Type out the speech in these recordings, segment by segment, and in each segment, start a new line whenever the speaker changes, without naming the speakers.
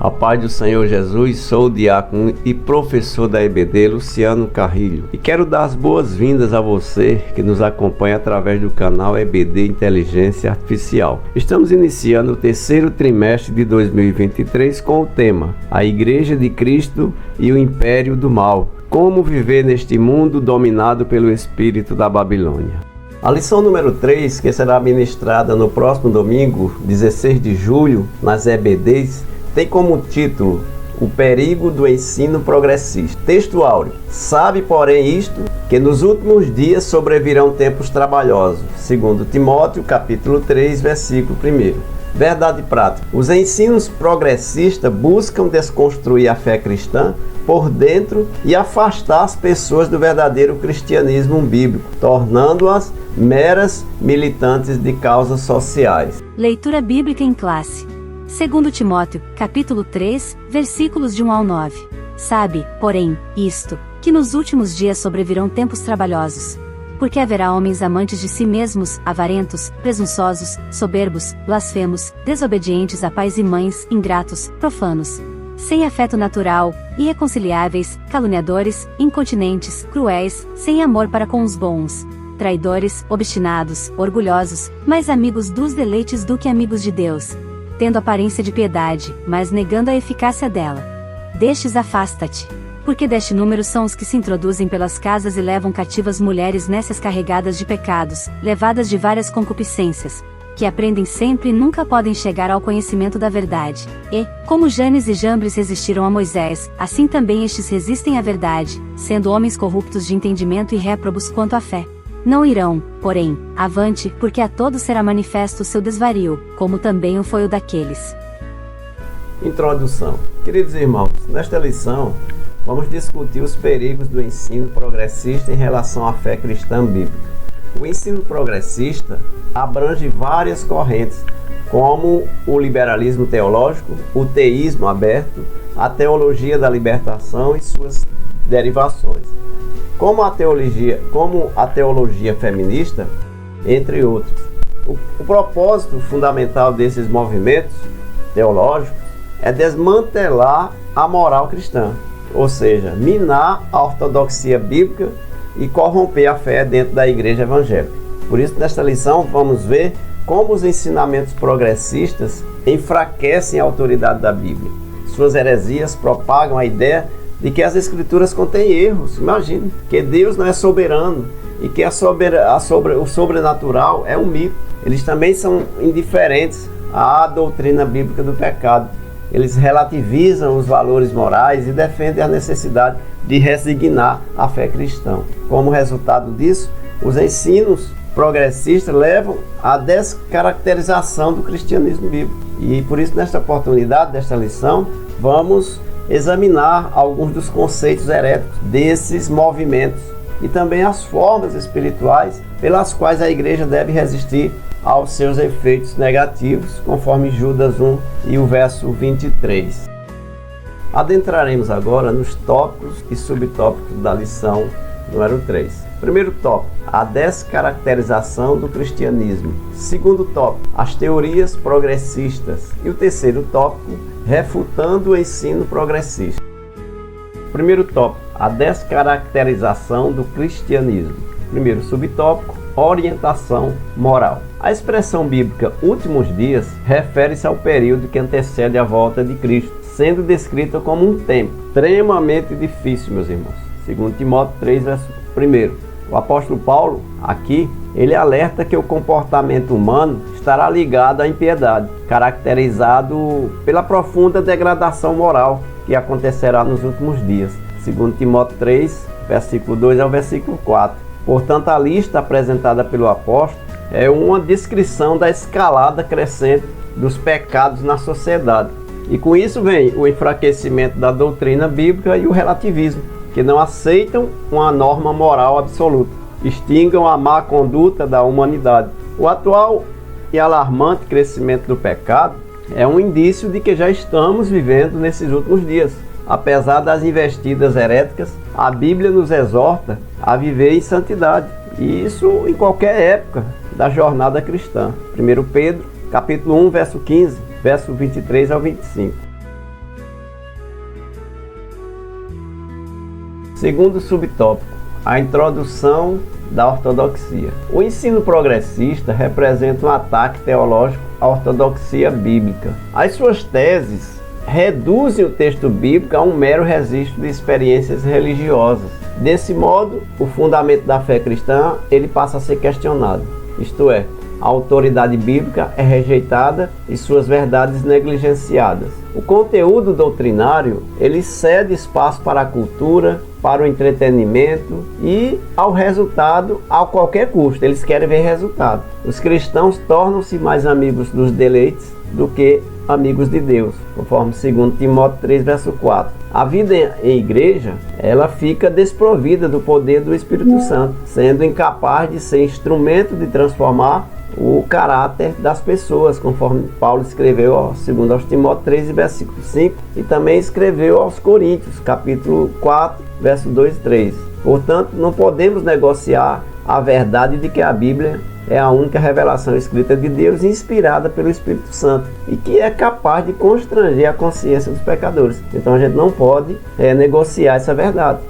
A paz do Senhor Jesus, sou o diácono e professor da EBD, Luciano Carrilho. E quero dar as boas-vindas a você que nos acompanha através do canal EBD Inteligência Artificial. Estamos iniciando o terceiro trimestre de 2023 com o tema A Igreja de Cristo e o Império do Mal. Como viver neste mundo dominado pelo espírito da Babilônia. A lição número 3, que será ministrada no próximo domingo, 16 de julho, nas EBDs, tem como título O Perigo do Ensino Progressista. Texto áureo. Sabe, porém, isto, que nos últimos dias sobrevirão tempos trabalhosos. Segundo Timóteo, capítulo 3, versículo 1. Verdade prática. Os ensinos progressistas buscam desconstruir a fé cristã por dentro e afastar as pessoas do verdadeiro cristianismo bíblico, tornando-as meras militantes de causas sociais.
Leitura bíblica em classe. Segundo Timóteo, capítulo 3, versículos de 1 ao 9. Sabe, porém, isto, que nos últimos dias sobrevirão tempos trabalhosos. Porque haverá homens amantes de si mesmos, avarentos, presunçosos, soberbos, blasfemos, desobedientes a pais e mães, ingratos, profanos, sem afeto natural, irreconciliáveis, caluniadores, incontinentes, cruéis, sem amor para com os bons, traidores, obstinados, orgulhosos, mais amigos dos deleites do que amigos de Deus, tendo aparência de piedade, mas negando a eficácia dela. Destes afasta-te. Porque deste número são os que se introduzem pelas casas e levam cativas mulheres nécias carregadas de pecados, levadas de várias concupiscências, que aprendem sempre e nunca podem chegar ao conhecimento da verdade. E, como Janes e Jambres resistiram a Moisés, assim também estes resistem à verdade, sendo homens corruptos de entendimento e réprobos quanto à fé. Não irão, porém, avante, porque a todos será manifesto o seu desvario, como também o foi o daqueles.
Introdução. Queridos irmãos, nesta lição, vamos discutir os perigos do ensino progressista em relação à fé cristã bíblica. O ensino progressista abrange várias correntes, como o liberalismo teológico, o teísmo aberto, a teologia da libertação e suas derivações, como a teologia feminista, entre outros. O propósito fundamental desses movimentos teológicos é desmantelar a moral cristã, ou seja, minar a ortodoxia bíblica e corromper a fé dentro da igreja evangélica. Por isso, nesta lição, vamos ver como os ensinamentos progressistas enfraquecem a autoridade da Bíblia. Suas heresias propagam a ideia de que as escrituras contêm erros. Imagine que Deus não é soberano e que o sobrenatural é um mito. Eles também são indiferentes à doutrina bíblica do pecado. Eles relativizam os valores morais e defendem a necessidade de resignar a fé cristã. Como resultado disso, os ensinos progressistas levam à descaracterização do cristianismo bíblico. E por isso, nesta oportunidade, desta lição, vamos examinar alguns dos conceitos heréticos desses movimentos e também as formas espirituais pelas quais a igreja deve resistir aos seus efeitos negativos, conforme Judas 1 e o verso 23. Adentraremos agora nos tópicos e subtópicos da lição número 3. Primeiro tópico, a descaracterização do cristianismo. Segundo tópico, as teorias progressistas. E o terceiro tópico, refutando o ensino progressista. Primeiro tópico, a descaracterização do cristianismo. Primeiro subtópico, orientação moral. A expressão bíblica últimos dias refere-se ao período que antecede a volta de Cristo, sendo descrita como um tempo extremamente difícil, meus irmãos. Segundo Timóteo 3, verso 1. O apóstolo Paulo, aqui, ele alerta que o comportamento humano estará ligado à impiedade, caracterizado pela profunda degradação moral que acontecerá nos últimos dias. Segundo Timóteo 3, versículo 2 ao versículo 4. Portanto, a lista apresentada pelo apóstolo é uma descrição da escalada crescente dos pecados na sociedade. E com isso vem o enfraquecimento da doutrina bíblica e o relativismo, que não aceitam uma norma moral absoluta, extingam a má conduta da humanidade. O atual e alarmante crescimento do pecado é um indício de que já estamos vivendo nesses últimos dias. Apesar das investidas heréticas, a Bíblia nos exorta a viver em santidade, e isso em qualquer época da jornada cristã. 1 Pedro, capítulo 1, verso 15, verso 23 ao 25. Segundo subtópico, a introdução da ortodoxia. O ensino progressista representa um ataque teológico à ortodoxia bíblica. As suas teses reduzem o texto bíblico a um mero registro de experiências religiosas. Desse modo, o fundamento da fé cristã ele passa a ser questionado. Isto é, a autoridade bíblica é rejeitada e suas verdades negligenciadas. O conteúdo doutrinário ele cede espaço para a cultura, para o entretenimento e ao resultado a qualquer custo. Eles querem ver resultado. Os cristãos tornam-se mais amigos dos deleites do que amigos de Deus, conforme 2 Timóteo 3, verso 4. A vida em igreja, ela fica desprovida do poder do Espírito Santo, sendo incapaz de ser instrumento de transformar o caráter das pessoas, conforme Paulo escreveu segundo aos Timóteo 3, versículo 5, e também escreveu aos Coríntios, capítulo 4, verso 2 e 3. Portanto, não podemos negociar a verdade de que a Bíblia é a única revelação escrita de Deus inspirada pelo Espírito Santo e que é capaz de constranger a consciência dos pecadores. Então a gente não pode negociar essa verdade.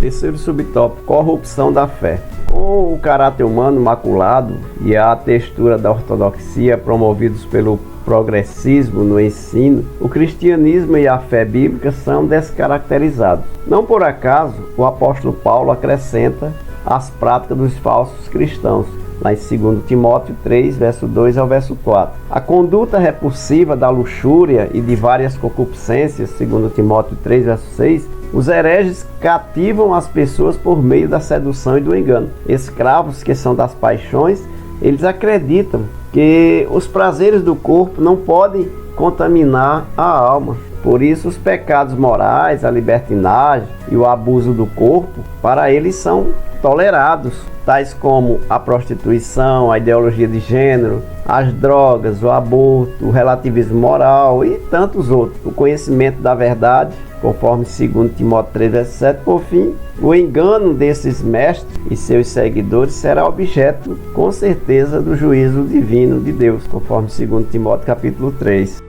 Terceiro subtópico, corrupção da fé. Com o caráter humano maculado e a textura da ortodoxia promovidos pelo progressismo no ensino, o cristianismo e a fé bíblica são descaracterizados. Não por acaso, o apóstolo Paulo acrescenta as práticas dos falsos cristãos, lá em 2 Timóteo 3, verso 2 ao verso 4. A conduta repulsiva da luxúria e de várias concupiscências, 2 Timóteo 3, verso 6, os hereges cativam as pessoas por meio da sedução e do engano. Escravos que são das paixões, eles acreditam que os prazeres do corpo não podem contaminar a alma. Por isso, os pecados morais, a libertinagem e o abuso do corpo, para eles são tolerados, tais como a prostituição, a ideologia de gênero, as drogas, o aborto, o relativismo moral e tantos outros. O conhecimento da verdade, conforme 2 Timóteo 3, verso 7, por fim, o engano desses mestres e seus seguidores será objeto, com certeza, do juízo divino de Deus, conforme 2 Timóteo capítulo 3.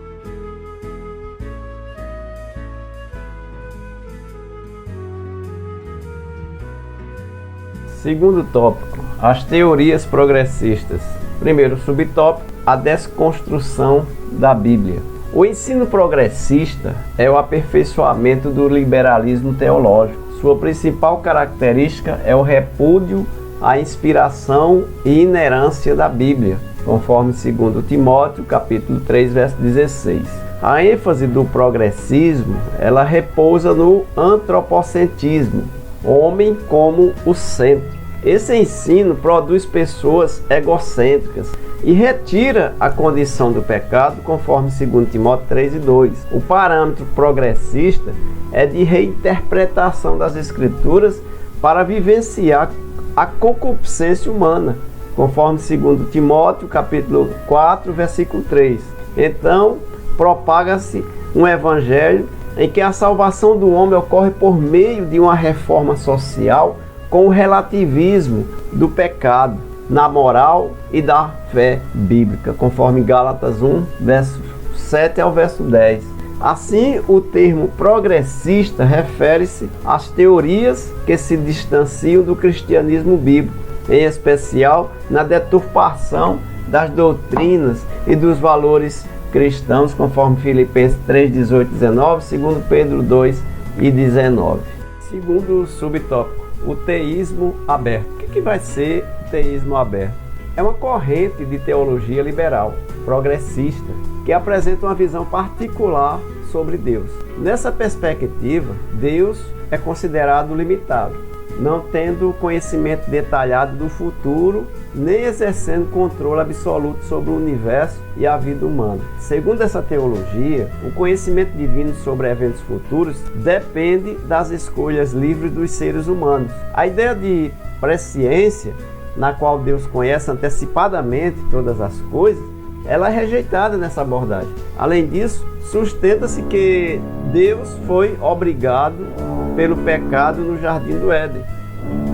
Segundo tópico, as teorias progressistas. Primeiro subtópico, a desconstrução da Bíblia. O ensino progressista é o aperfeiçoamento do liberalismo teológico. Sua principal característica é o repúdio à inspiração e inerância da Bíblia, conforme 2 Timóteo, capítulo 3, verso 16. A ênfase do progressismo, ela repousa no antropocentrismo, homem como o centro. Esse ensino produz pessoas egocêntricas e retira a condição do pecado, conforme 2 Timóteo 3 e 2. O parâmetro progressista é de reinterpretação das Escrituras para vivenciar a concupiscência humana, conforme 2 Timóteo capítulo 4, versículo 3. Então, propaga-se um evangelho em que a salvação do homem ocorre por meio de uma reforma social com o relativismo do pecado na moral e da fé bíblica, conforme Gálatas 1, verso 7 ao verso 10. Assim, o termo progressista refere-se às teorias que se distanciam do cristianismo bíblico, em especial na deturpação das doutrinas e dos valores cristãos, conforme Filipenses 3, 18 e 19, 2 Pedro 2 e 19. Segundo subtópico, o teísmo aberto. O que vai ser o teísmo aberto? É uma corrente de teologia liberal, progressista, que apresenta uma visão particular sobre Deus. Nessa perspectiva, Deus é considerado limitado, não tendo conhecimento detalhado do futuro, nem exercendo controle absoluto sobre o universo e a vida humana. Segundo essa teologia, o conhecimento divino sobre eventos futuros depende das escolhas livres dos seres humanos. A ideia de presciência, na qual Deus conhece antecipadamente todas as coisas, ela é rejeitada nessa abordagem. Além disso, sustenta-se que Deus foi obrigado pelo pecado no Jardim do Éden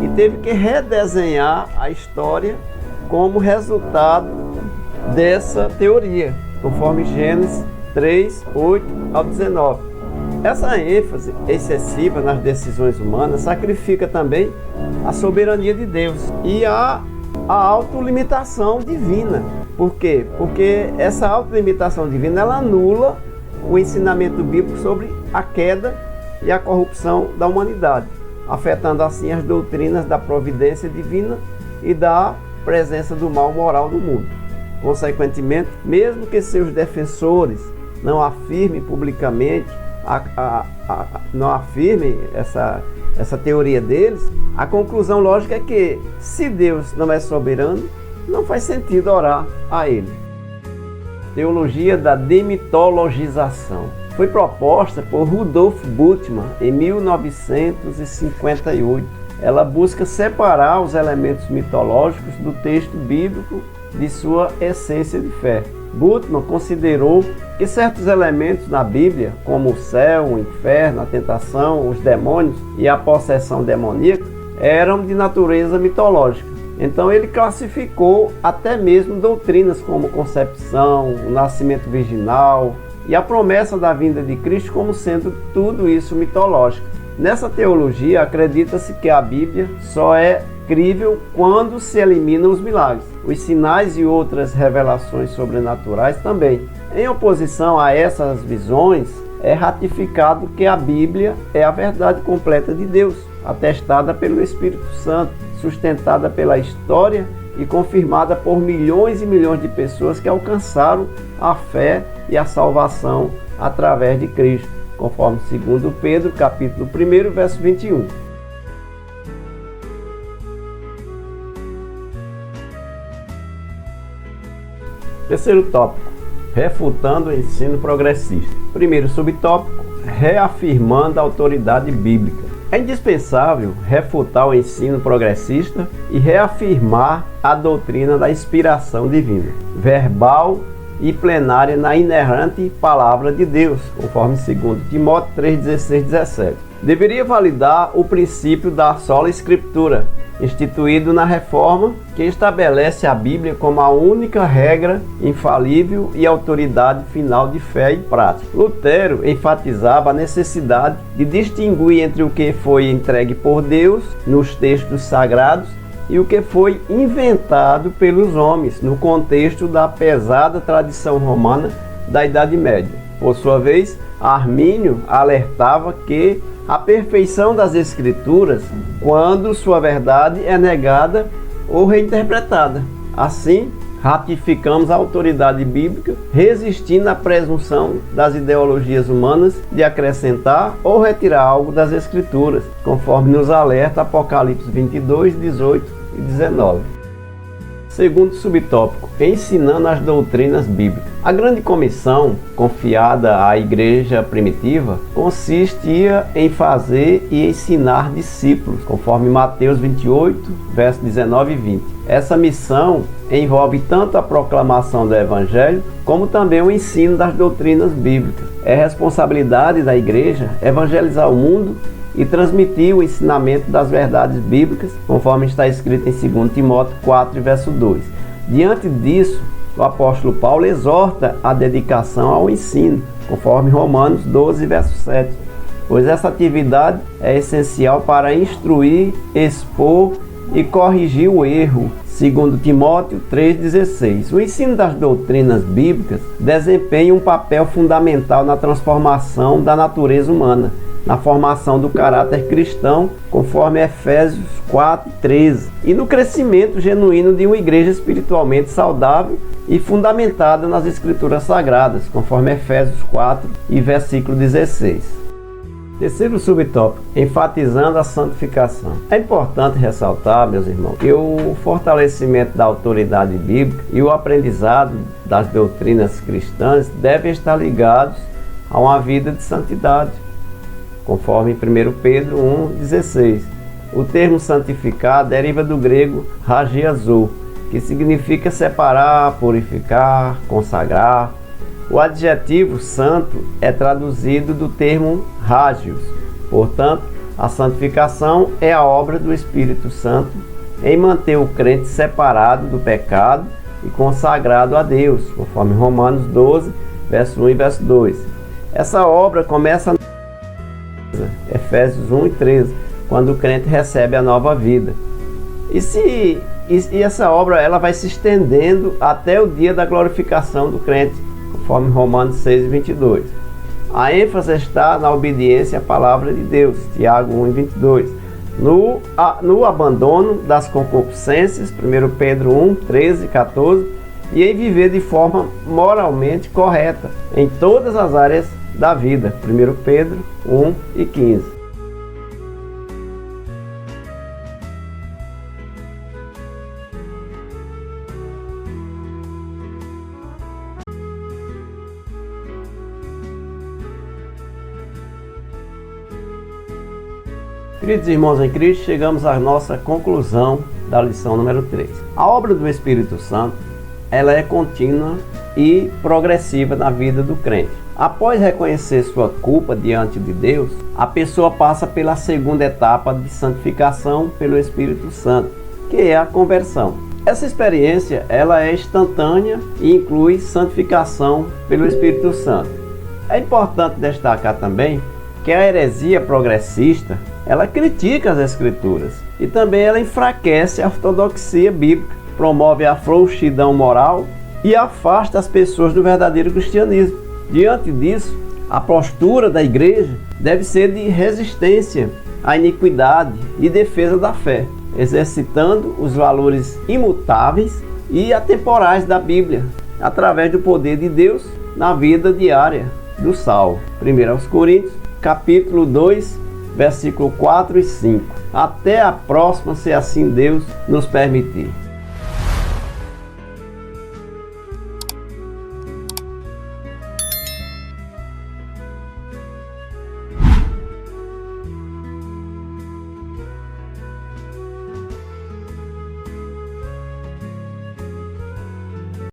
e teve que redesenhar a história como resultado dessa teoria, conforme Gênesis 3, 8 ao 19. Essa ênfase excessiva nas decisões humanas sacrifica também a soberania de Deus e a autolimitação divina. Por quê? Porque essa autolimitação divina ela anula o ensinamento bíblico sobre a queda e a corrupção da humanidade, afetando assim as doutrinas da providência divina e da presença do mal moral no mundo. Consequentemente, mesmo que seus defensores não afirmem publicamente, não afirmem essa teoria deles, a conclusão lógica é que, se Deus não é soberano, não faz sentido orar a Ele. Teologia da demitologização. Foi proposta por Rudolf Bultmann em 1958. Ela busca separar os elementos mitológicos do texto bíblico de sua essência de fé. Bultmann considerou que certos elementos na Bíblia, como o céu, o inferno, a tentação, os demônios e a possessão demoníaca, eram de natureza mitológica. Então ele classificou até mesmo doutrinas como concepção, o nascimento virginal e a promessa da vinda de Cristo como sendo tudo isso mitológico. Nessa teologia, acredita-se que a Bíblia só é crível quando se eliminam os milagres. Os sinais e outras revelações sobrenaturais também. Em oposição a essas visões, é ratificado que a Bíblia é a verdade completa de Deus, atestada pelo Espírito Santo, sustentada pela história e confirmada por milhões e milhões de pessoas que alcançaram a fé e a salvação através de Cristo, conforme 2 Pedro, capítulo 1, verso 21. Terceiro tópico, refutando o ensino progressista. Primeiro subtópico, reafirmando a autoridade bíblica. É indispensável refutar o ensino progressista e reafirmar a doutrina da inspiração divina, verbal e plenária na inerrante palavra de Deus, conforme 2 Timóteo 3, 16, 17. Deveria validar o princípio da sola escritura, instituído na Reforma, que estabelece a Bíblia como a única regra infalível e autoridade final de fé e prática. Lutero enfatizava a necessidade de distinguir entre o que foi entregue por Deus nos textos sagrados e o que foi inventado pelos homens no contexto da pesada tradição romana da Idade Média. Por sua vez, Armínio alertava que a perfeição das Escrituras quando sua verdade é negada ou reinterpretada. Assim, ratificamos a autoridade bíblica, resistindo à presunção das ideologias humanas de acrescentar ou retirar algo das Escrituras, conforme nos alerta Apocalipse 22, 18 e 19. Segundo subtópico, ensinando as doutrinas bíblicas. A grande comissão confiada à igreja primitiva consistia em fazer e ensinar discípulos, conforme Mateus 28, versos 19 e 20. Essa missão envolve tanto a proclamação do evangelho, como também o ensino das doutrinas bíblicas. É responsabilidade da igreja evangelizar o mundo e transmitir o ensinamento das verdades bíblicas, conforme está escrito em 2 Timóteo 4, verso 2. Diante disso, o apóstolo Paulo exorta a dedicação ao ensino, conforme Romanos 12, verso 7, pois essa atividade é essencial para instruir, expor e corrigir o erro, 2 Timóteo 3,16. O ensino das doutrinas bíblicas desempenha um papel fundamental na transformação da natureza humana, na formação do caráter cristão, conforme Efésios 4:13, e no crescimento genuíno de uma igreja espiritualmente saudável e fundamentada nas Escrituras Sagradas, conforme Efésios 4 e versículo 16. Terceiro subtópico, enfatizando a santificação. É importante ressaltar, meus irmãos, que o fortalecimento da autoridade bíblica e o aprendizado das doutrinas cristãs devem estar ligados a uma vida de santidade, conforme 1 Pedro 1,16. O termo santificar deriva do grego hagiazo, que significa separar, purificar, consagrar. O adjetivo santo é traduzido do termo hagios. Portanto, a santificação é a obra do Espírito Santo em manter o crente separado do pecado e consagrado a Deus, conforme Romanos 12, verso 1 e verso 2. Essa obra começa Efésios 1 e 13, quando o crente recebe a nova vida. E essa obra ela vai se estendendo até o dia da glorificação do crente, conforme Romanos 6 e 22. A ênfase está na obediência à palavra de Deus, Tiago 1 e 22. No abandono das concupiscências, 1 Pedro 1, 13 e 14, e em viver de forma moralmente correta em todas as áreas da vida, 1 Pedro 1 e 15. Queridos irmãos em Cristo, chegamos à nossa conclusão da lição número 3. A obra do Espírito Santo, ela é contínua e progressiva na vida do crente. Após reconhecer sua culpa diante de Deus, a pessoa passa pela segunda etapa de santificação pelo Espírito Santo, que é a conversão. Essa experiência, ela é instantânea e inclui santificação pelo Espírito Santo. É importante destacar também que a heresia progressista, ela critica as Escrituras e também ela enfraquece a ortodoxia bíblica, promove a frouxidão moral e afasta as pessoas do verdadeiro cristianismo. Diante disso, a postura da igreja deve ser de resistência à iniquidade e defesa da fé, exercitando os valores imutáveis e atemporais da Bíblia, através do poder de Deus na vida diária do salvo. 1 Coríntios, capítulo 2, versículo 4 e 5. Até a próxima, se assim Deus nos permitir.